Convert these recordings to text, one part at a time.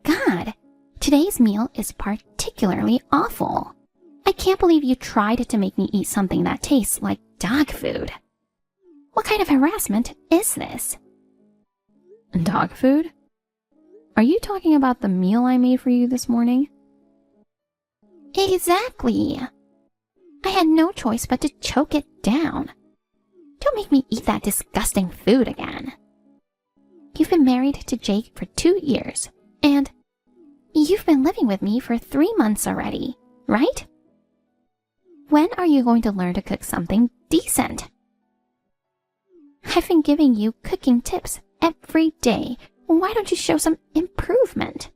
God, today's meal is particularly awful. I can't believe you tried to make me eat something that tastes like dog food. What kind of harassment is this? Dog food? Are you talking about the meal I made for you this morning? Exactly. I had no choice but to choke it down. Don't make me eat that disgusting food again. You've been married to Jake for 2 years, and you've been living with me for 3 months already, right? When are you going to learn to cook something decent? I've been giving you cooking tips every day. Why don't you show some improvement?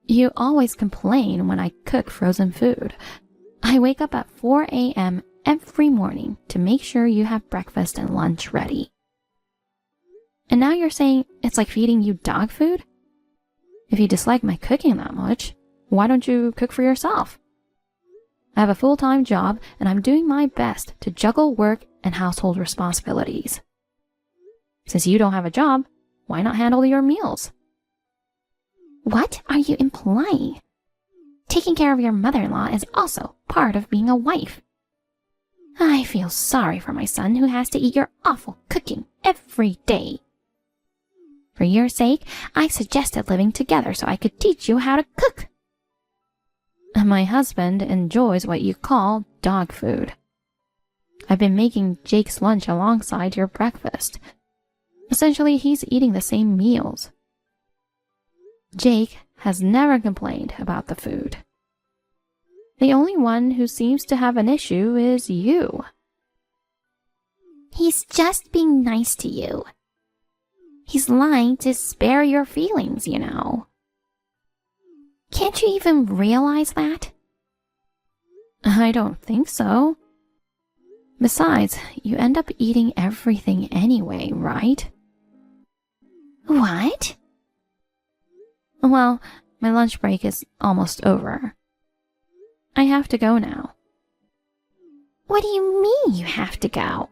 You always complain when I cook frozen food. I wake up at 4 a.m. every morning to make sure you have breakfast and lunch ready. And now you're saying it's like feeding you dog food? If you dislike my cooking that much, why don't you cook for yourself? I have a full-time job and I'm doing my best to juggle work and household responsibilities. Since you don't have a job, why not handle your meals? What are you implying? Taking care of your mother-in-law is also part of being a wife. I feel sorry for my son who has to eat your awful cooking every day. For your sake, I suggested living together so I could teach you how to cook. My husband enjoys what you call dog food. I've been making Jake's lunch alongside your breakfast. Essentially, he's eating the same meals. Jake has never complained about the food. The only one who seems to have an issue is you. He's just being nice to you. He's lying to spare your feelings, you know. Can't you even realize that? I don't think so. Besides, you end up eating everything anyway, right? What? Well, my lunch break is almost over. I have to go now. What do you mean you have to go?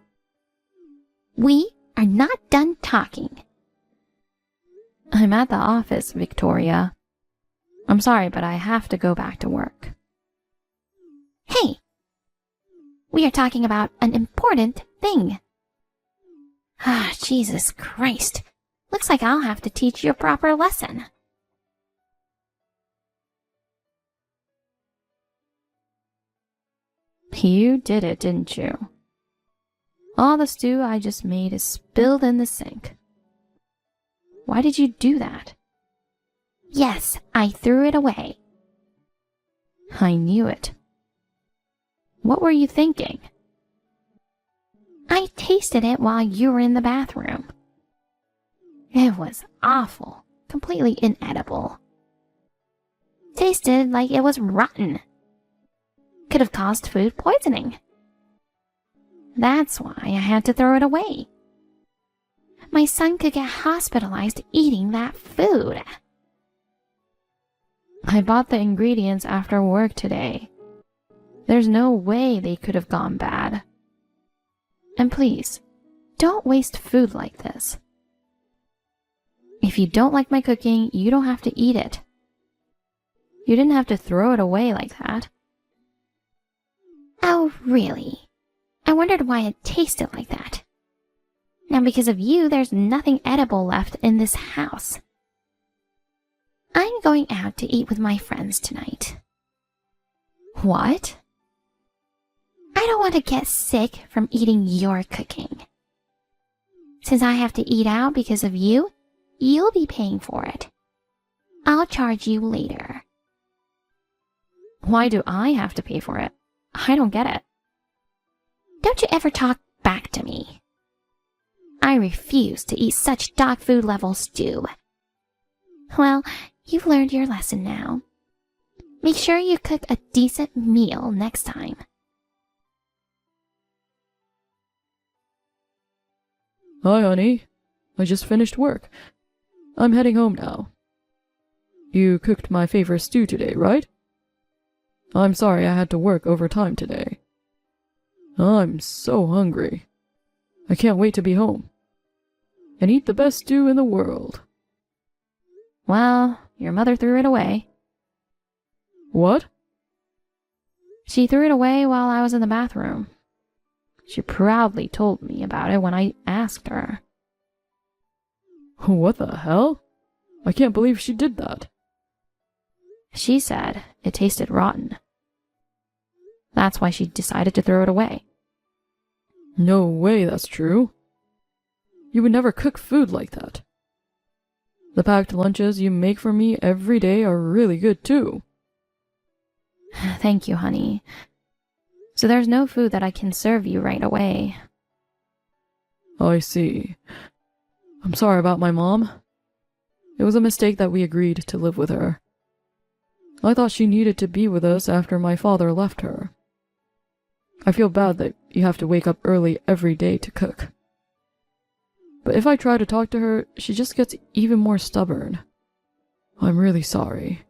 We are not done talking. I'm at the office, Victoria. I'm sorry, but I have to go back to work. Hey, we are talking about an important thing. Ah, Jesus Christ. Looks like I'll have to teach you a proper lesson. You did it, didn't you? All the stew I just made is spilled in the sink. Why did you do that? Yes, I threw it away. I knew it. What were you thinking? I tasted it while you were in the bathroom. It was awful, completely inedible. Tasted like it was rotten. Could have caused food poisoning. That's why I had to throw it away. My son could get hospitalized eating that food. I bought the ingredients after work today. There's no way they could have gone bad. And please, don't waste food like this. If you don't like my cooking, you don't have to eat it. You didn't have to throw it away like that. Oh, really? I wondered why it tasted like that. Now, because of you, there's nothing edible left in this house. I'm going out to eat with my friends tonight. What? I don't want to get sick from eating your cooking. Since I have to eat out because of you, you'll be paying for it. I'll charge you later. Why do I have to pay for it? I don't get it. Don't you ever talk back to me. I refuse to eat such dog food level stew. Well, you've learned your lesson now. Make sure you cook a decent meal next time. Hi, honey. I just finished work. I'm heading home now. You cooked my favorite stew today, right? I'm sorry I had to work overtime today. I'm so hungry. I can't wait to be home and eat the best stew in the world. Well, Your mother threw it away. What? She threw it away while I was in the bathroom. She proudly told me about it when I asked her. What the hell? I can't believe she did that. She said it tasted rotten. That's why she decided to throw it away. No way that's true. You would never cook food like that. The packed lunches you make for me every day are really good too. Thank you, honey. So there's no food that I can serve you right away. I see. I'm sorry about my mom. It was a mistake that we agreed to live with her. I thought she needed to be with us after my father left her. I feel bad that you have to wake up early every day to cook. But if I try to talk to her, she just gets even more stubborn. I'm really sorry.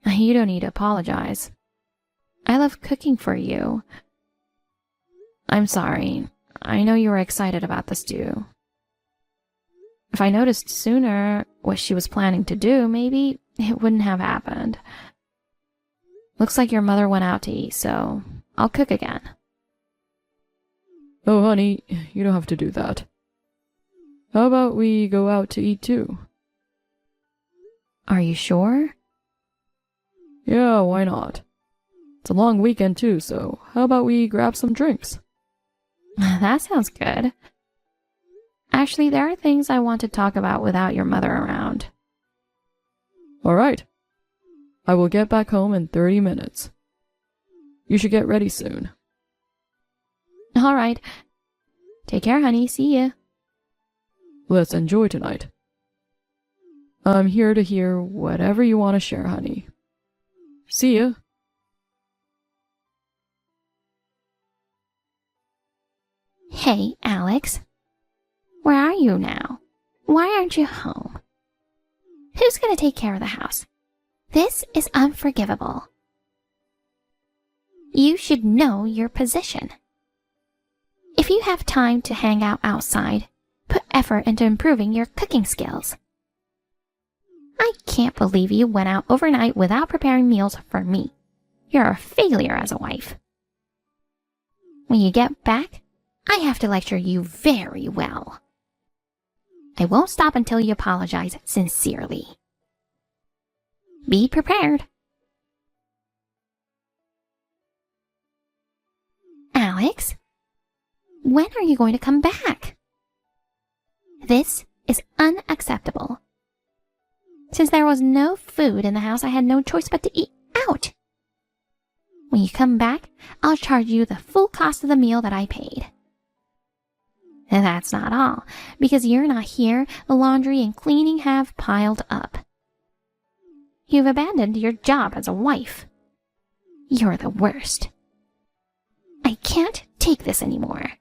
You don't need to apologize. I love cooking for you. I'm sorry. I know you were excited about the stew. If I noticed sooner what she was planning to do, maybe it wouldn't have happened. Looks like your mother went out to eat, so I'll cook again. Oh, honey, you don't have to do that. How about we go out to eat too? Are you sure? Yeah, why not? It's a long weekend too, so how about we grab some drinks? That sounds good. Actually, there are things I want to talk about without your mother around. All right. I will get back home in 30 minutes. You should get ready soon. All right. Take care, honey. See ya. Let's enjoy tonight. I'm here to hear whatever you want to share, honey. See ya. Hey, Alex. Where are you now? Why aren't you home? Who's going to take care of the house? This is unforgivable. You should know your position. If you have time to hang out outside, put effort into improving your cooking skills. I can't believe you went out overnight without preparing meals for me. You're a failure as a wife. When you get back, I have to lecture you very well. I won't stop until you apologize sincerely. Be prepared. Alex, when are you going to come back? This is unacceptable. Since there was no food in the house, I had no choice but to eat out. When you come back, I'll charge you the full cost of the meal that I paid. And that's not all. Because you're not here, the laundry and cleaning have piled up. You've abandoned your job as a wife. You're the worst. I can't take this anymore.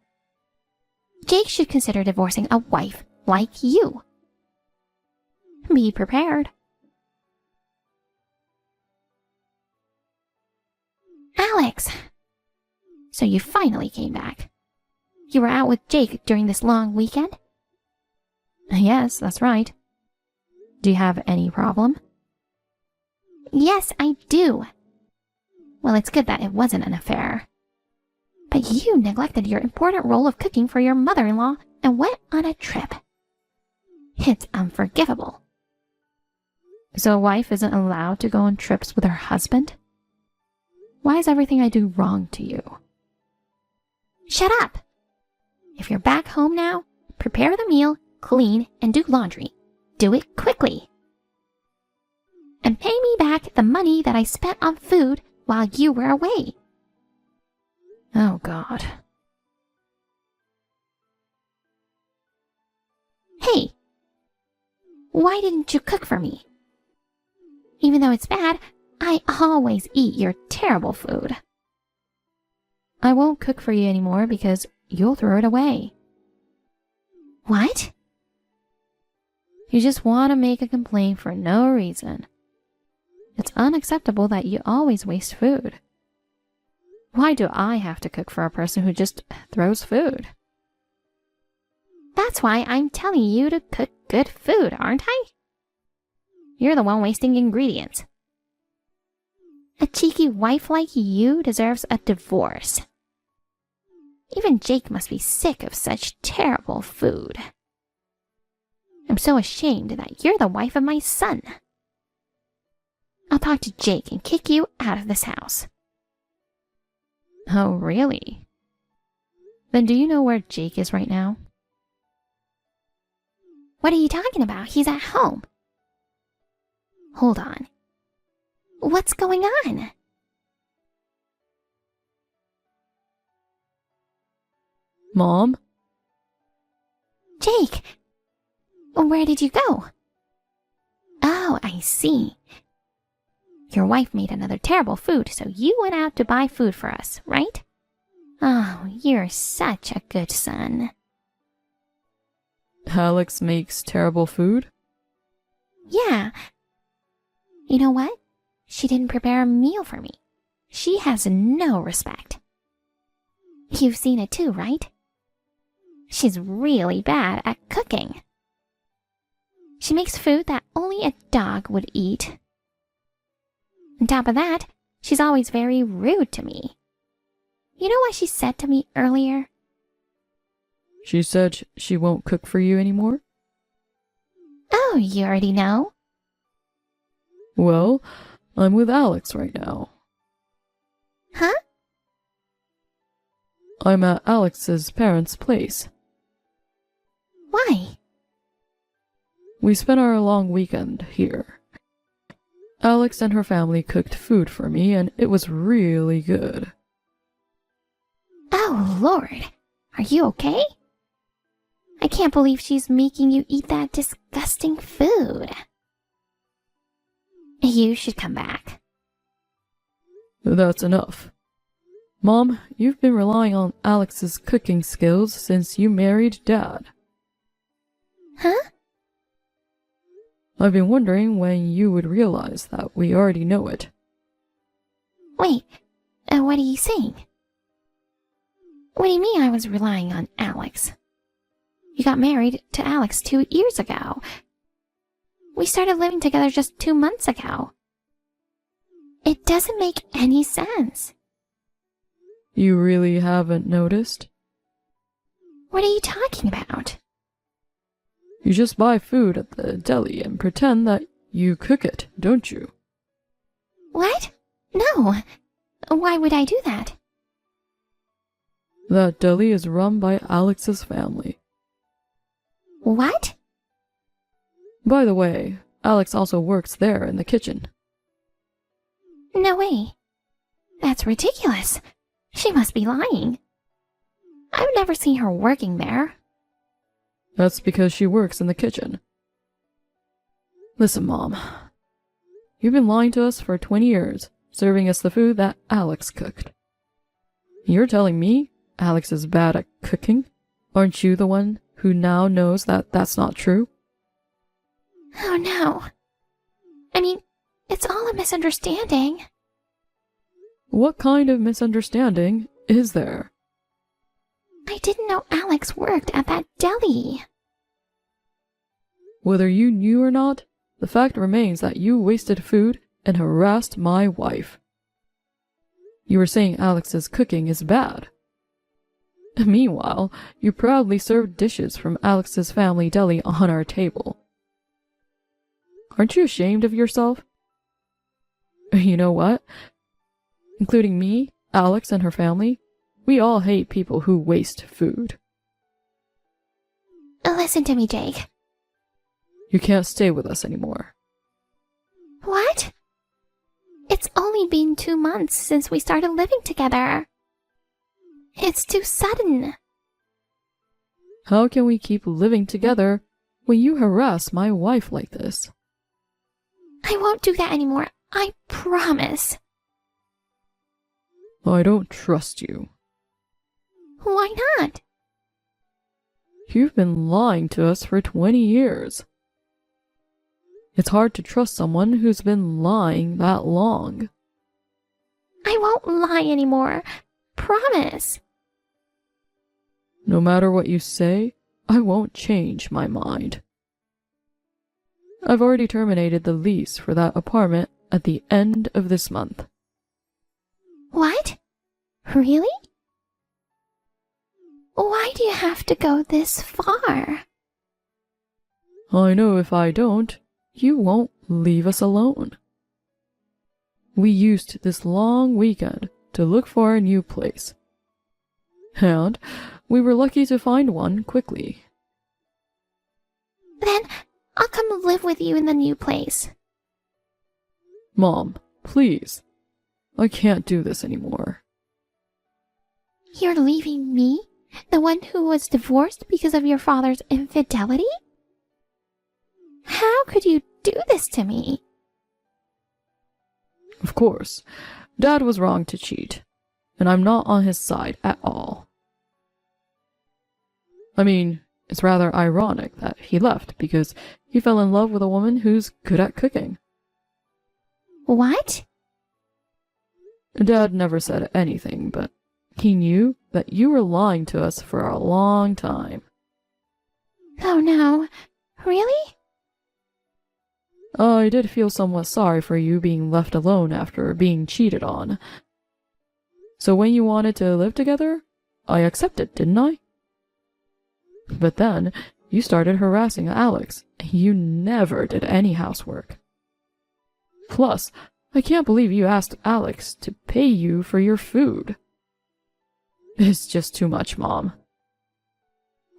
Jake should consider divorcing a wife like you. Be prepared. Alex! So you finally came back. You were out with Jake during this long weekend? Yes, that's right. Do you have any problem? Yes, I do. Well, it's good that it wasn't an affair. But you neglected your important role of cooking for your mother-in-law and went on a trip. It's unforgivable. So a wife isn't allowed to go on trips with her husband? Why is everything I do wrong to you? Shut up! If you're back home now, prepare the meal, clean, and do laundry. Do it quickly. And pay me back the money that I spent on food while you were away. Oh, God. Hey! Why didn't you cook for me? Even though it's bad, I always eat your terrible food. I won't cook for you anymore because you'll throw it away. What? You just want to make a complaint for no reason. It's unacceptable that you always waste food. Why do I have to cook for a person who just throws food? That's why I'm telling you to cook good food, aren't I? You're the one wasting ingredients. A cheeky wife like you deserves a divorce. Even Jake must be sick of such terrible food. I'm so ashamed that you're the wife of my son. I'll talk to Jake and kick you out of this house. Oh, really? Then do you know where Jake is right now? What are you talking about? He's at home. Hold on. What's going on? Mom? Jake, where did you go? Oh, I see. Your wife made another terrible food, so you went out to buy food for us, right? Oh, you're such a good son. Alex makes terrible food? Yeah. You know what? She didn't prepare a meal for me. She has no respect. You've seen it too, right? She's really bad at cooking. She makes food that only a dog would eat. On top of that, she's always very rude to me. You know what she said to me earlier? She said she won't cook for you anymore? Oh, you already know? Well, I'm with Alex right now. Huh? I'm at Alex's parents' place. Why? We spent our long weekend here. Alex and her family cooked food for me, and it was really good. Oh, Lord. Are you okay? I can't believe she's making you eat that disgusting food. You should come back. That's enough. Mom, you've been relying on Alex's cooking skills since you married Dad. Huh? I've been wondering when you would realize that we already know it. Wait, what are you saying? What do you mean I was relying on Alex? You got married to Alex 2 years ago. We started living together just 2 months ago. It doesn't make any sense. You really haven't noticed? What are you talking about? You just buy food at the deli and pretend that you cook it, don't you? What? No. Why would I do that? That deli is run by Alex's family. What? By the way, Alex also works there in the kitchen. No way. That's ridiculous. She must be lying. I've never seen her working there. That's because she works in the kitchen. Listen, Mom. You've been lying to us for 20 years, serving us the food that Alex cooked. You're telling me Alex is bad at cooking? Aren't you the one who now knows that that's not true? Oh no. I mean, it's all a misunderstanding. What kind of misunderstanding is there? I didn't know Alex worked at that deli. Whether you knew or not, the fact remains that you wasted food and harassed my wife. You were saying Alex's cooking is bad. Meanwhile, you proudly served dishes from Alex's family deli on our table. Aren't you ashamed of yourself? You know what? Including me, Alex, and her family, we all hate people who waste food. Listen to me, Jake. You can't stay with us anymore. What? It's only been 2 months since we started living together. It's too sudden. How can we keep living together when you harass my wife like this? I won't do that anymore. I promise. I don't trust you. Why not? You've been lying to us for 20 years. It's hard to trust someone who's been lying that long. I won't lie anymore. Promise. No matter what you say, I won't change my mind. I've already terminated the lease for that apartment at the end of this month. What? Really? Why do you have to go this far? I know if I don't, you won't leave us alone. We used this long weekend to look for a new place. And we were lucky to find one quickly. Then I'll come live with you in the new place. Mom, please. I can't do this anymore. You're leaving me? The one who was divorced because of your father's infidelity? How could you do this to me? Of course, Dad was wrong to cheat, and I'm not on his side at all. I mean, it's rather ironic that he left because he fell in love with a woman who's good at cooking. What? Dad never said anything, but he knew that you were lying to us for a long time. Oh no. Really? I did feel somewhat sorry for you being left alone after being cheated on. So when you wanted to live together, I accepted, didn't I? But then, you started harassing Alex, and you never did any housework. Plus, I can't believe you asked Alex to pay you for your food. It's just too much, Mom.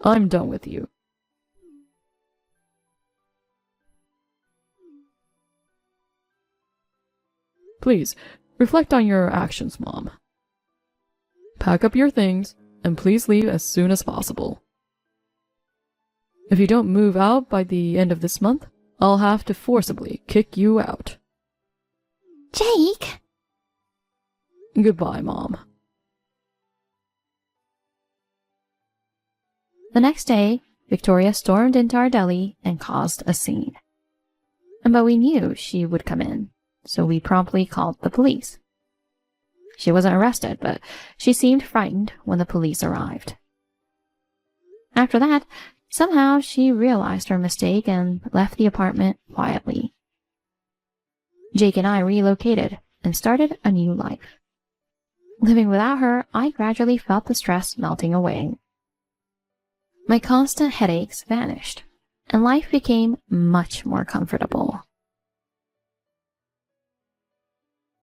I'm done with you. Please, reflect on your actions, Mom. Pack up your things, and please leave as soon as possible. If you don't move out by the end of this month, I'll have to forcibly kick you out. Jake! Goodbye, Mom. The next day, Victoria stormed into our deli and caused a scene. But we knew she would come in, so we promptly called the police. She wasn't arrested, but she seemed frightened when the police arrived. After that, somehow she realized her mistake and left the apartment quietly. Jake and I relocated and started a new life. Living without her, I gradually felt the stress melting away. My constant headaches vanished, and life became much more comfortable.